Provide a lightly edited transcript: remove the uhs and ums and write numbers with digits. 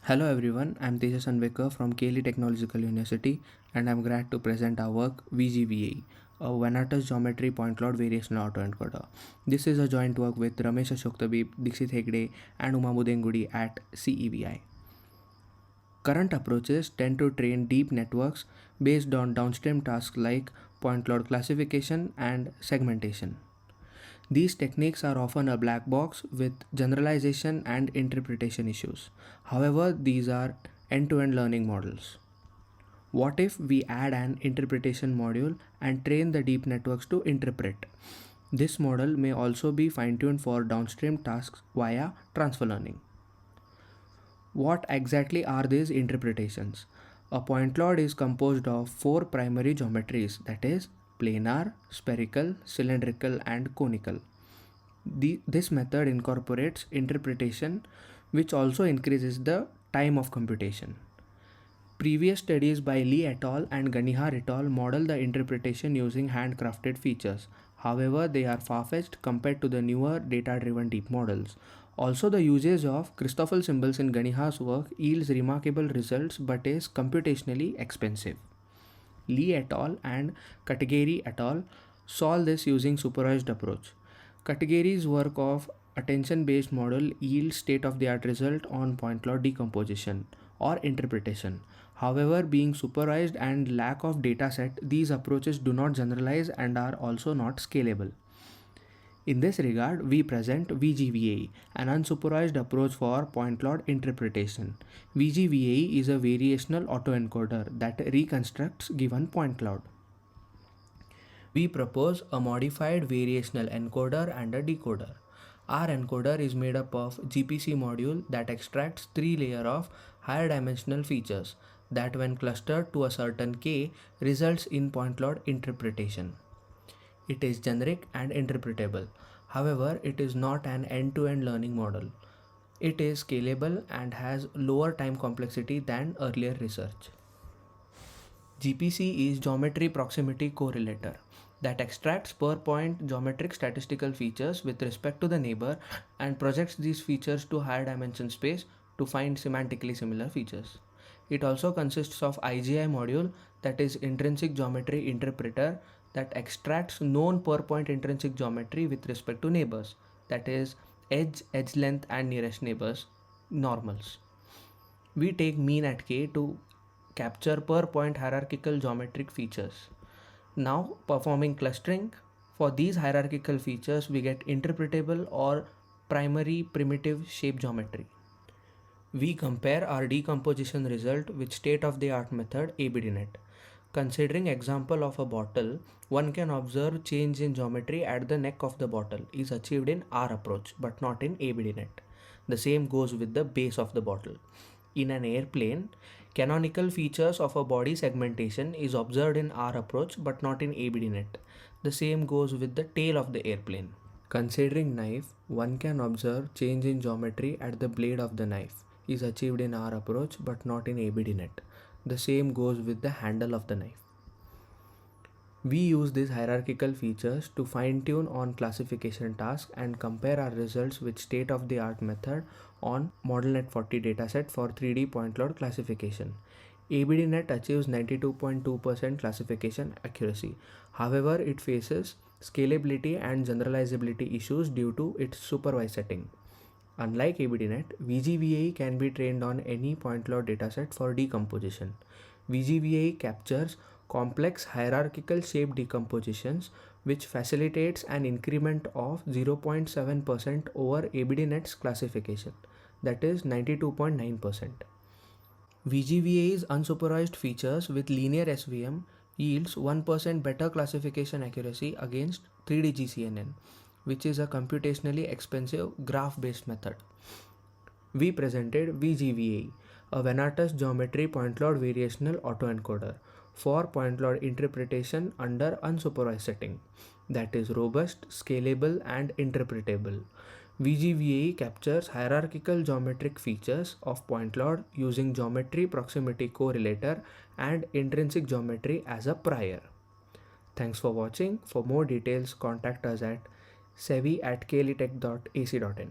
Hello everyone, I'm Tejas Anvekar from Keli Technological University and I'm glad to present our work VG-VAE, a Venatus geometry point cloud variational auto-encoder. This is a joint work with Ramesh Ashoktabib, Dixit Hegde and Uma Budengudi at CEVI. Current approaches tend to train deep networks based on downstream tasks like point cloud classification and segmentation. These techniques are often a black box with generalization and interpretation issues. However, these are end-to-end learning models. What if we add an interpretation module and train the deep networks to interpret? This model may also be fine-tuned for downstream tasks via transfer learning. What exactly are these interpretations? A point cloud is composed of four primary geometries, that is, planar, spherical, cylindrical, and conical. This method incorporates interpretation, which also increases the time of computation. Previous studies by Lee et al. And Ganihar et al. Model the interpretation using handcrafted features. However, they are far-fetched compared to the newer data-driven deep models. Also, the usage of Christoffel symbols in Ganihar's work yields remarkable results but is computationally expensive. Lee et al. And Katagiri et al. Solve this using supervised approach. Katagiri's work of attention-based model yields state-of-the-art result on point cloud decomposition or interpretation. However, being supervised and lack of dataset, these approaches do not generalize and are also not scalable. In this regard, we present VG-VAE, an unsupervised approach for point cloud interpretation. VG-VAE is a variational autoencoder that reconstructs given point cloud. We propose a modified variational encoder and a decoder. Our encoder is made up of GPC module that extracts 3 layers of higher dimensional features that when clustered to a certain K results in point cloud interpretation. It is generic and interpretable. However, it is not an end-to-end learning model. It is scalable and has lower time complexity than earlier research. GPC is geometry proximity correlator that extracts per point geometric statistical features with respect to the neighbor and projects these features to higher dimension space to find semantically similar features. It also consists of IGI module, that is Intrinsic Geometry Interpreter, that extracts known per point intrinsic geometry with respect to neighbors, that is edge, edge length and nearest neighbors, normals. We take mean at K to capture per point hierarchical geometric features. Now, performing clustering, for these hierarchical features we get interpretable or primary primitive shape geometry. We compare our decomposition result with state-of-the-art method ABDNet. Considering example of a bottle, one can observe change in geometry at the neck of the bottle is achieved in our approach but not in ABDNet. The same goes with the base of the bottle. In an airplane, canonical features of a body segmentation is observed in our approach but not in ABDNet. The same goes with the tail of the airplane. Considering knife, one can observe change in geometry at the blade of the knife is achieved in our approach but not in ABDNet. The same goes with the handle of the knife. We use these hierarchical features to fine-tune on classification tasks and compare our results with state-of-the-art method on ModelNet 40 dataset for 3D point cloud classification. ABDNet achieves 92.2% classification accuracy. However, it faces scalability and generalizability issues due to its supervised setting. Unlike ABDNet, VG-VAE can be trained on any point cloud dataset for decomposition. VG-VAE captures complex hierarchical shape decompositions which facilitates an increment of 0.7% over ABDNet's classification, that is 92.9%. VG-VAE's unsupervised features with linear SVM yields 1% better classification accuracy against 3D GCNN, which is a computationally expensive graph-based method. We presented VG-VAE, a Venatus geometry point cloud variational autoencoder for point cloud interpretation under unsupervised setting that is robust, scalable and interpretable. VG-VAE captures hierarchical geometric features of point cloud using geometry proximity correlator and intrinsic geometry as a prior. Thanks for watching. For more details, contact us at sevi@kelitech.ac.in.